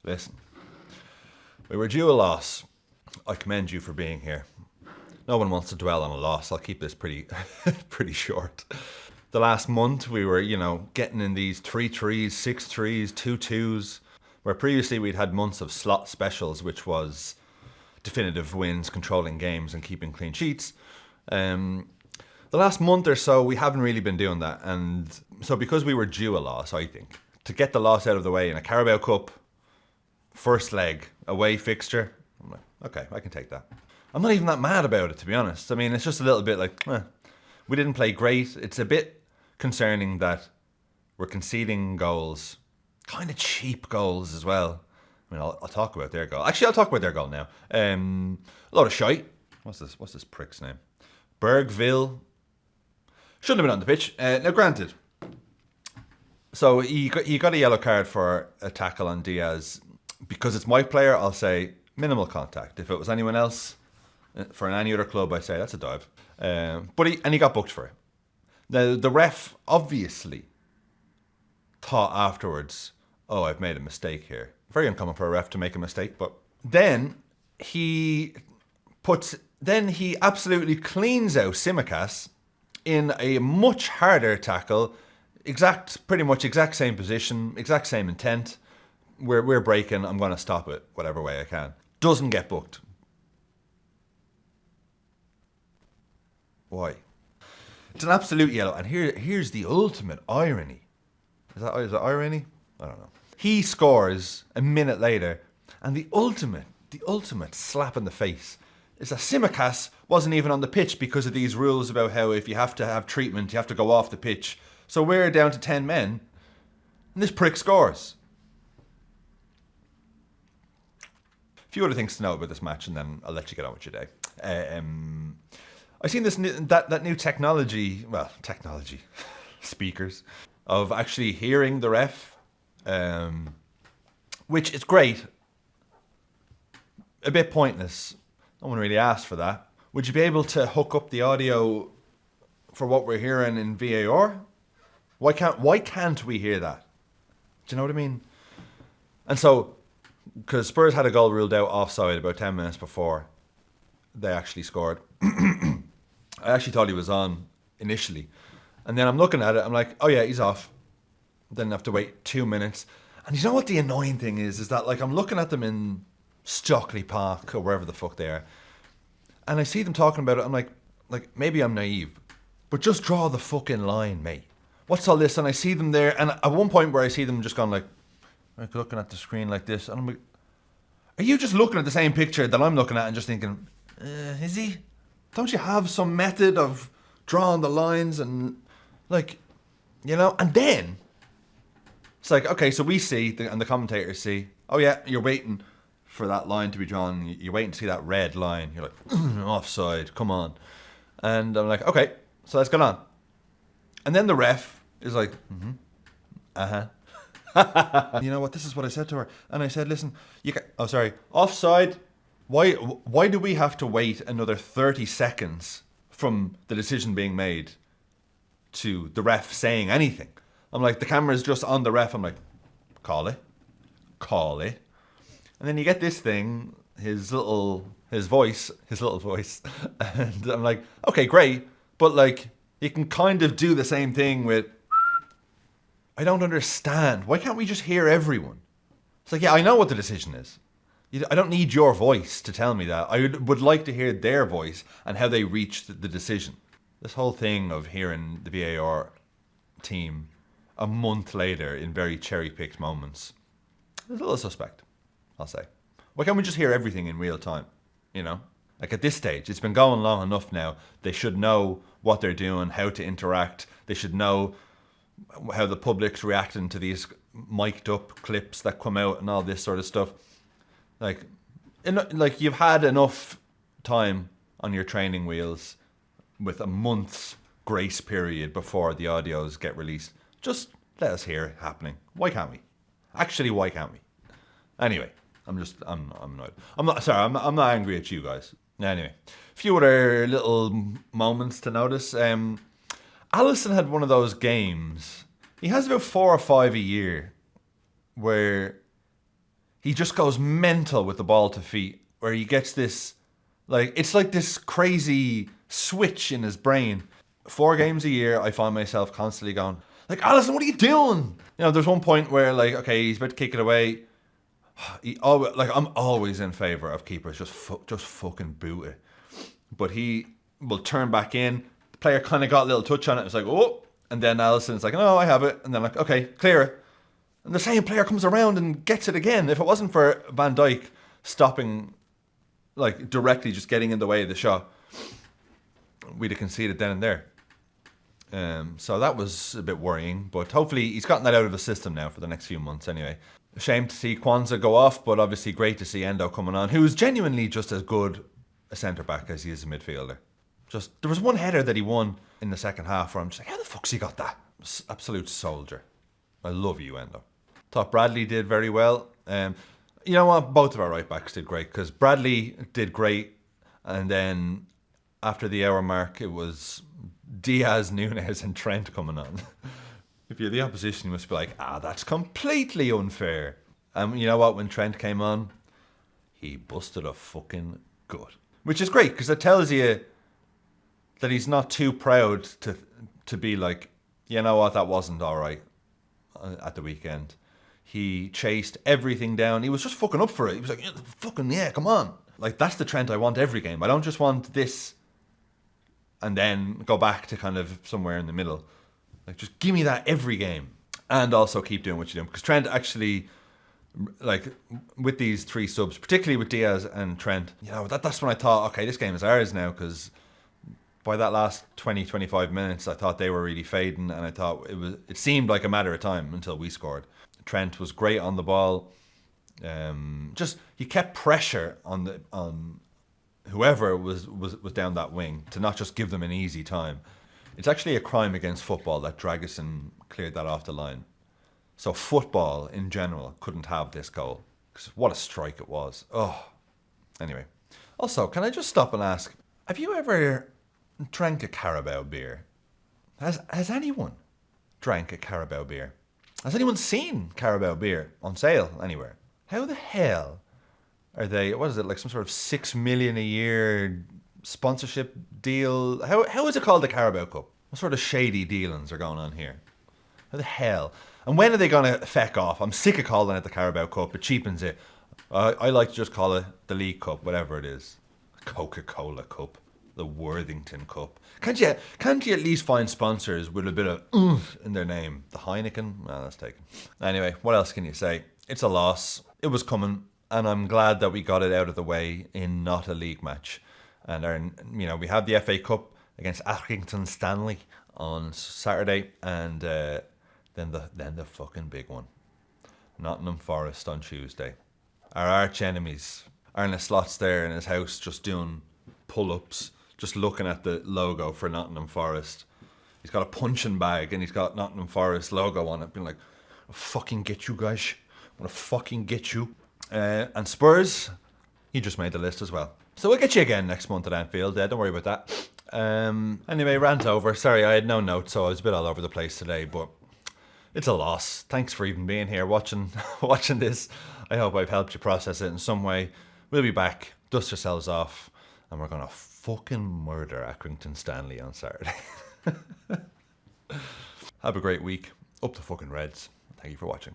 listen. We were due a loss. I commend you for being here. No one wants to dwell on a loss. I'll keep this pretty pretty short. The last month we were, getting in these 3-3s, 6-3s, 2-2s, where previously we'd had months of slot specials, which was definitive wins, controlling games and keeping clean sheets. The last month or so, we haven't really been doing that. And so because we were due a loss, I think, to get the loss out of the way in a Carabao Cup, first leg, away fixture, I'm like, okay, I can take that. I'm not even that mad about it, to be honest. I mean, it's just a little bit like, we didn't play great. It's a bit concerning that we're conceding goals, kind of cheap goals as well. I mean, I'll talk about their goal. Actually, I'll talk about their goal now. A lot of shite. What's this prick's name? Bergville. Shouldn't have been on the pitch. Now, granted. So he got a yellow card for a tackle on Diaz. Because it's my player, I'll say minimal contact. If it was anyone else, for any other club, I say that's a dive. But he got booked for it. Now, the ref obviously thought afterwards, oh, I've made a mistake here. Very uncommon for a ref to make a mistake, but then he absolutely cleans out Tsimikas in a much harder tackle, pretty much exact same position, exact same intent. We're breaking, I'm going to stop it whatever way I can. Doesn't get booked. Why? It's an absolute yellow, and here's the ultimate irony. Is that irony? I don't know. He scores a minute later, and the ultimate slap in the face is that Tsimikas wasn't even on the pitch because of these rules about how if you have to have treatment, you have to go off the pitch. So we're down to 10 men, and this prick scores. A few other things to note about this match, and then I'll let you get on with your day. I've seen that new technology, speakers, of actually hearing the ref, which is great. A bit pointless. No one really asked for that. Would you be able to hook up the audio for what we're hearing in VAR? Why can't we hear that? Do you know what I mean? And so, because Spurs had a goal ruled out offside about 10 minutes before they actually scored. I actually thought he was on initially. And then I'm looking at it, I'm like, oh yeah, he's off. Then I have to wait 2 minutes. And you know what the annoying thing is that like I'm looking at them in Stockley Park or wherever the fuck they are. And I see them talking about it, I'm like maybe I'm naive. But just draw the fucking line, mate. What's all this? And I see them there, and at one point where I see them just gone like looking at the screen like this, and I'm like, are you just looking at the same picture that I'm looking at and just thinking, is he? Don't you have some method of drawing the lines and and then it's like, okay, so we see, and the commentators see, oh yeah, you're waiting for that line to be drawn, you're waiting to see that red line, you're like, offside, come on. And I'm like, okay, so let's get on. And then the ref is like, you know what, this is what I said to her. And I said, listen, offside. Why do we have to wait another 30 seconds from the decision being made to the ref saying anything? I'm like, the camera's just on the ref. I'm like, call it. And then you get this thing, his little voice. And I'm like, okay, great. But like, you can kind of do the same thing with, I don't understand. Why can't we just hear everyone? It's like, yeah, I know what the decision is. I don't need your voice to tell me that. I would like to hear their voice and how they reached the decision. This whole thing of hearing the VAR team a month later in very cherry-picked moments is a little suspect, I'll say. Why can't we just hear everything in real time, Like at this stage, it's been going long enough now. They should know what they're doing, how to interact. They should know how the public's reacting to these mic'd up clips that come out and all this sort of stuff. Like you've had enough time on your training wheels with a month's grace period before the audios get released. Just let us hear it happening. Why can't we? Actually, why can't we? Anyway, I'm annoyed. I'm not angry at you guys. Anyway, a few other little moments to notice. Alisson had one of those games. He has about 4 or 5 a year where he just goes mental with the ball to feet, where he gets this, like, it's like this crazy switch in his brain. 4 games a year, I find myself constantly going, like, Alisson, what are you doing? You know, there's one point where, like, okay, he's about to kick it away. I'm always in favour of keepers just fucking boot it. But he will turn back in. The player kind of got a little touch on it. It's like, oh. And then Alisson's like, no, I have it. And then like, okay, clear it. And the same player comes around and gets it again. If it wasn't for Van Dijk stopping, like, directly just getting in the way of the shot, we'd have conceded then and there. So that was a bit worrying. But hopefully he's gotten that out of the system now for the next few months anyway. A shame to see Kwanzaa go off, but obviously great to see Endo coming on, who's genuinely just as good a centre-back as he is a midfielder. Just, there was one header that he won in the second half where I'm just like, how the fuck's he got that? Absolute soldier. I love you, Endo. Thought Bradley did very well. You know what? Both of our right-backs did great, because Bradley did great, and then after the hour mark, it was Diaz, Nunes and Trent coming on. If you're the opposition, you must be like, that's completely unfair. You know what? When Trent came on, he busted a fucking gut. Which is great, because it tells you that he's not too proud to be like, you know what, that wasn't all right at the weekend. He chased everything down. He was just fucking up for it. He was like, fucking yeah, come on. Like, that's the Trent I want every game. I don't just want this and then go back to kind of somewhere in the middle. Like, just give me that every game. And also keep doing what you're doing. Because Trent actually, like, with these 3 subs, particularly with Diaz and Trent, you know, that's when I thought, okay, this game is ours now, because by that last 20, 25 minutes, I thought they were really fading, and I thought it seemed like a matter of time until we scored. Trent was great on the ball. He kept pressure on whoever was down that wing to not just give them an easy time. It's actually a crime against football that Dragusin cleared that off the line. So football in general couldn't have this goal, because what a strike it was. Oh, anyway. Also, can I just stop and ask, have you ever drank a Carabao beer? Has anyone drank a Carabao beer? Has anyone seen Carabao beer on sale anywhere? How the hell are they, what is it, like some sort of 6 million a year sponsorship deal? How is it called the Carabao Cup? What sort of shady dealings are going on here? How the hell? And when are they going to feck off? I'm sick of calling it the Carabao Cup. It cheapens it. I like to just call it the League Cup, whatever it is. Coca-Cola Cup. The Worthington Cup. Can't you at least find sponsors with a bit of oomph in their name? The Heineken? No, that's taken. Anyway, what else can you say? It's a loss. It was coming, and I'm glad that we got it out of the way in not a league match. And we have the FA Cup against Accrington Stanley on Saturday, and then the fucking big one, Nottingham Forest on Tuesday. Our arch enemies. Arne Slot's there in his house just doing pull-ups, just looking at the logo for Nottingham Forest. He's got a punching bag and he's got Nottingham Forest logo on it, being like, I'll fucking get you guys. I'm going to fucking get you. And Spurs, he just made the list as well. So we'll get you again next month at Anfield. Don't worry about that. Anyway, rant over. Sorry, I had no notes, so I was a bit all over the place today, but it's a loss. Thanks for even being here watching this. I hope I've helped you process it in some way. We'll be back. Dust yourselves off. And we're going to fucking murder Accrington Stanley on Saturday. Have a great week. Up the fucking Reds. Thank you for watching.